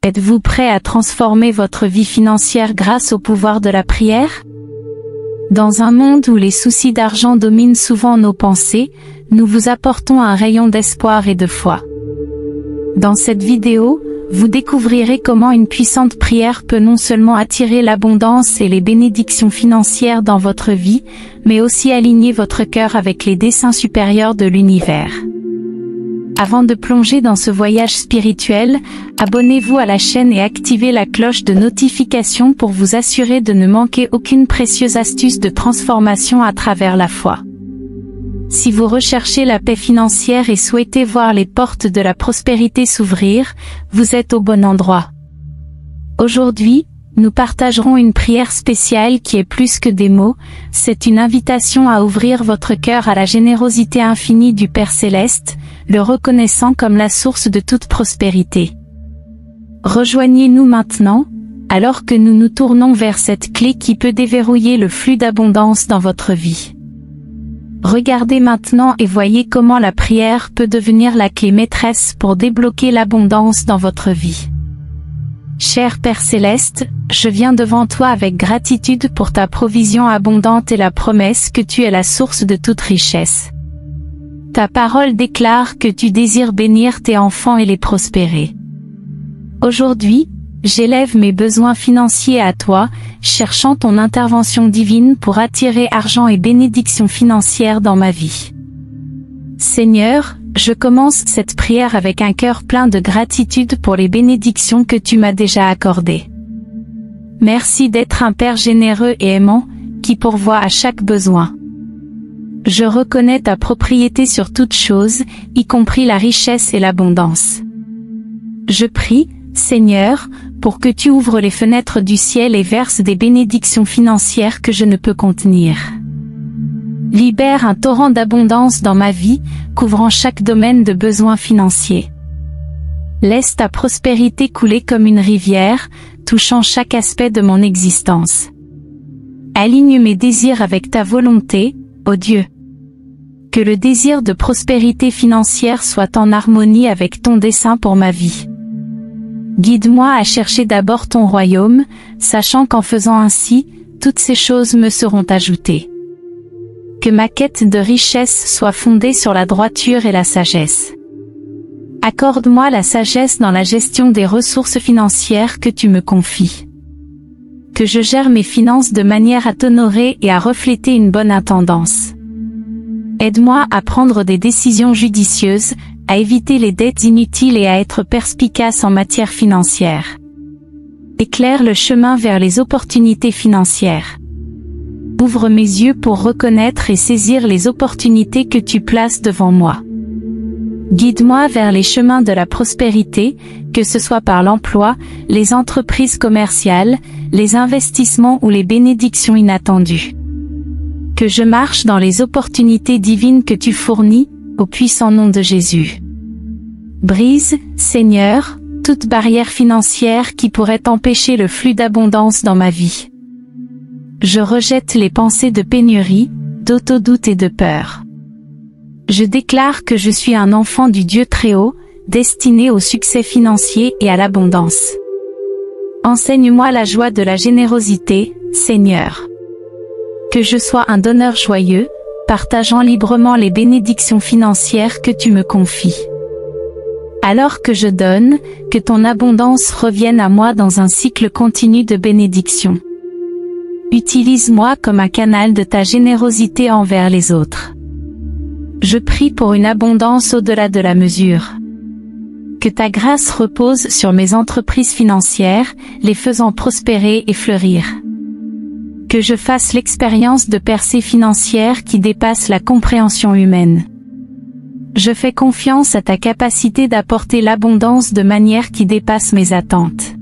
Êtes-vous prêt à transformer votre vie financière grâce au pouvoir de la prière? Dans un monde où les soucis d'argent dominent souvent nos pensées, nous vous apportons un rayon d'espoir et de foi. Dans cette vidéo, vous découvrirez comment une puissante prière peut non seulement attirer l'abondance et les bénédictions financières dans votre vie, mais aussi aligner votre cœur avec les desseins supérieurs de l'univers. Avant de plonger dans ce voyage spirituel, abonnez-vous à la chaîne et activez la cloche de notification pour vous assurer de ne manquer aucune précieuse astuce de transformation à travers la foi. Si vous recherchez la paix financière et souhaitez voir les portes de la prospérité s'ouvrir, vous êtes au bon endroit. Aujourd'hui, nous partagerons une prière spéciale qui est plus que des mots, c'est une invitation à ouvrir votre cœur à la générosité infinie du Père Céleste, le reconnaissant comme la source de toute prospérité. Rejoignez-nous maintenant, alors que nous nous tournons vers cette clé qui peut déverrouiller le flux d'abondance dans votre vie. Regardez maintenant et voyez comment la prière peut devenir la clé maîtresse pour débloquer l'abondance dans votre vie. Cher Père Céleste, je viens devant toi avec gratitude pour ta provision abondante et la promesse que tu es la source de toute richesse. Ta parole déclare que tu désires bénir tes enfants et les prospérer. Aujourd'hui, j'élève mes besoins financiers à toi, cherchant ton intervention divine pour attirer argent et bénédictions financières dans ma vie. Seigneur, je commence cette prière avec un cœur plein de gratitude pour les bénédictions que tu m'as déjà accordées. Merci d'être un Père généreux et aimant, qui pourvoit à chaque besoin. Je reconnais ta propriété sur toute chose, y compris la richesse et l'abondance. Je prie, Seigneur, pour que tu ouvres les fenêtres du ciel et verses des bénédictions financières que je ne peux contenir. Libère un torrent d'abondance dans ma vie, couvrant chaque domaine de besoins financiers. Laisse ta prospérité couler comme une rivière, touchant chaque aspect de mon existence. Aligne mes désirs avec ta volonté, ô Dieu. Que le désir de prospérité financière soit en harmonie avec ton dessein pour ma vie. Guide-moi à chercher d'abord ton royaume, sachant qu'en faisant ainsi, toutes ces choses me seront ajoutées. Que ma quête de richesse soit fondée sur la droiture et la sagesse. Accorde-moi la sagesse dans la gestion des ressources financières que tu me confies. Que je gère mes finances de manière à t'honorer et à refléter une bonne intendance. Aide-moi à prendre des décisions judicieuses, à éviter les dettes inutiles et à être perspicace en matière financière. Éclaire le chemin vers les opportunités financières. Ouvre mes yeux pour reconnaître et saisir les opportunités que tu places devant moi. Guide-moi vers les chemins de la prospérité, que ce soit par l'emploi, les entreprises commerciales, les investissements ou les bénédictions inattendues. Que je marche dans les opportunités divines que tu fournis, au puissant nom de Jésus. Brise, Seigneur, toute barrière financière qui pourrait empêcher le flux d'abondance dans ma vie. Je rejette les pensées de pénurie, d'autodoute et de peur. Je déclare que je suis un enfant du Dieu Très-Haut, destiné au succès financier et à l'abondance. Enseigne-moi la joie de la générosité, Seigneur. Que je sois un donneur joyeux, partageant librement les bénédictions financières que tu me confies. Alors que je donne, que ton abondance revienne à moi dans un cycle continu de bénédictions. Utilise-moi comme un canal de ta générosité envers les autres. Je prie pour une abondance au-delà de la mesure. Que ta grâce repose sur mes entreprises financières, les faisant prospérer et fleurir. Que je fasse l'expérience de percées financières qui dépassent la compréhension humaine. Je fais confiance à ta capacité d'apporter l'abondance de manière qui dépasse mes attentes.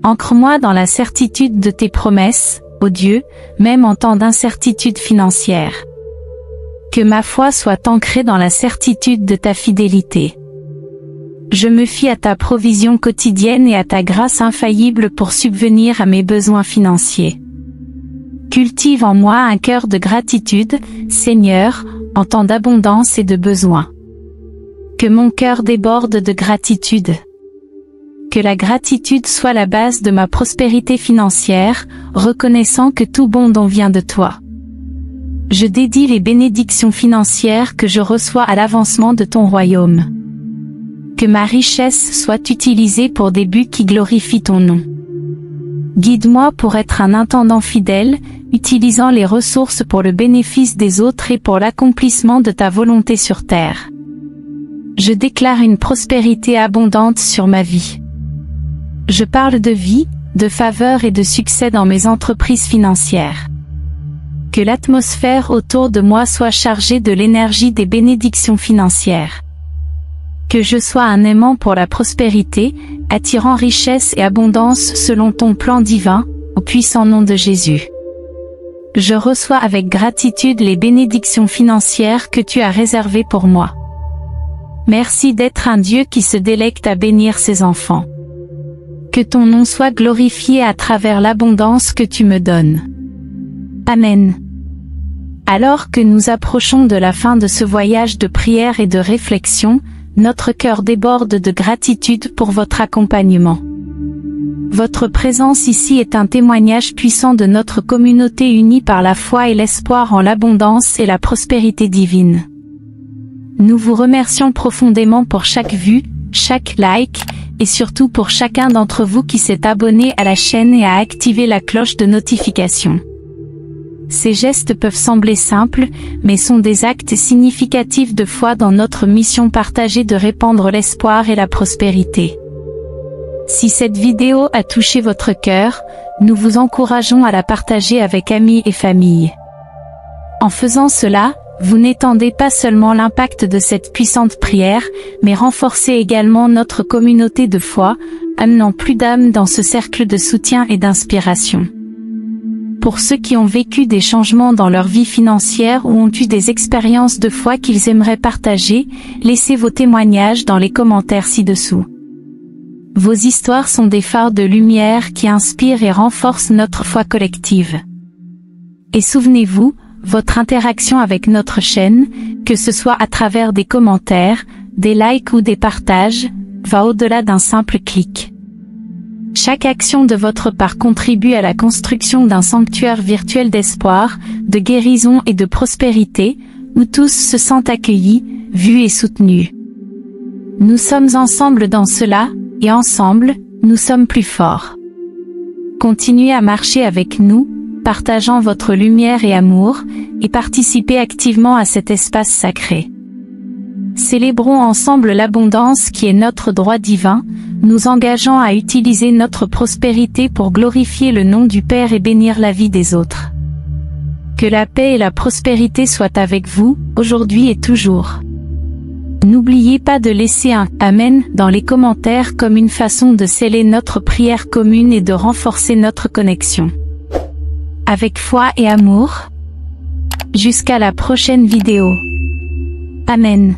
Ancre-moi dans la certitude de tes promesses, ô Dieu, même en temps d'incertitude financière. Que ma foi soit ancrée dans la certitude de ta fidélité. Je me fie à ta provision quotidienne et à ta grâce infaillible pour subvenir à mes besoins financiers. Cultive en moi un cœur de gratitude, Seigneur, en temps d'abondance et de besoin. Que mon cœur déborde de gratitude. Que la gratitude soit la base de ma prospérité financière, reconnaissant que tout bon don vient de toi. Je dédie les bénédictions financières que je reçois à l'avancement de ton royaume. Que ma richesse soit utilisée pour des buts qui glorifient ton nom. Guide-moi pour être un intendant fidèle, utilisant les ressources pour le bénéfice des autres et pour l'accomplissement de ta volonté sur terre. Je déclare une prospérité abondante sur ma vie. Je parle de vie, de faveur et de succès dans mes entreprises financières. Que l'atmosphère autour de moi soit chargée de l'énergie des bénédictions financières. Que je sois un aimant pour la prospérité, attirant richesse et abondance selon ton plan divin, au puissant nom de Jésus. Je reçois avec gratitude les bénédictions financières que tu as réservées pour moi. Merci d'être un Dieu qui se délecte à bénir ses enfants. Que ton nom soit glorifié à travers l'abondance que tu me donnes. Amen. Alors que nous approchons de la fin de ce voyage de prière et de réflexion, notre cœur déborde de gratitude pour votre accompagnement. Votre présence ici est un témoignage puissant de notre communauté unie par la foi et l'espoir en l'abondance et la prospérité divine. Nous vous remercions profondément pour chaque vue, chaque like, et surtout pour chacun d'entre vous qui s'est abonné à la chaîne et a activé la cloche de notification. Ces gestes peuvent sembler simples, mais sont des actes significatifs de foi dans notre mission partagée de répandre l'espoir et la prospérité. Si cette vidéo a touché votre cœur, nous vous encourageons à la partager avec amis et famille. En faisant cela, vous n'étendez pas seulement l'impact de cette puissante prière, mais renforcez également notre communauté de foi, amenant plus d'âmes dans ce cercle de soutien et d'inspiration. Pour ceux qui ont vécu des changements dans leur vie financière ou ont eu des expériences de foi qu'ils aimeraient partager, laissez vos témoignages dans les commentaires ci-dessous. Vos histoires sont des phares de lumière qui inspirent et renforcent notre foi collective. Et souvenez-vous, votre interaction avec notre chaîne, que ce soit à travers des commentaires, des likes ou des partages, va au-delà d'un simple clic. Chaque action de votre part contribue à la construction d'un sanctuaire virtuel d'espoir, de guérison et de prospérité, où tous se sentent accueillis, vus et soutenus. Nous sommes ensemble dans cela, et ensemble, nous sommes plus forts. Continuez à marcher avec nous, partageant votre lumière et amour, et participez activement à cet espace sacré. Célébrons ensemble l'abondance qui est notre droit divin, nous engageant à utiliser notre prospérité pour glorifier le nom du Père et bénir la vie des autres. Que la paix et la prospérité soient avec vous, aujourd'hui et toujours. N'oubliez pas de laisser un « Amen » dans les commentaires comme une façon de sceller notre prière commune et de renforcer notre connexion. Avec foi et amour. Jusqu'à la prochaine vidéo. Amen.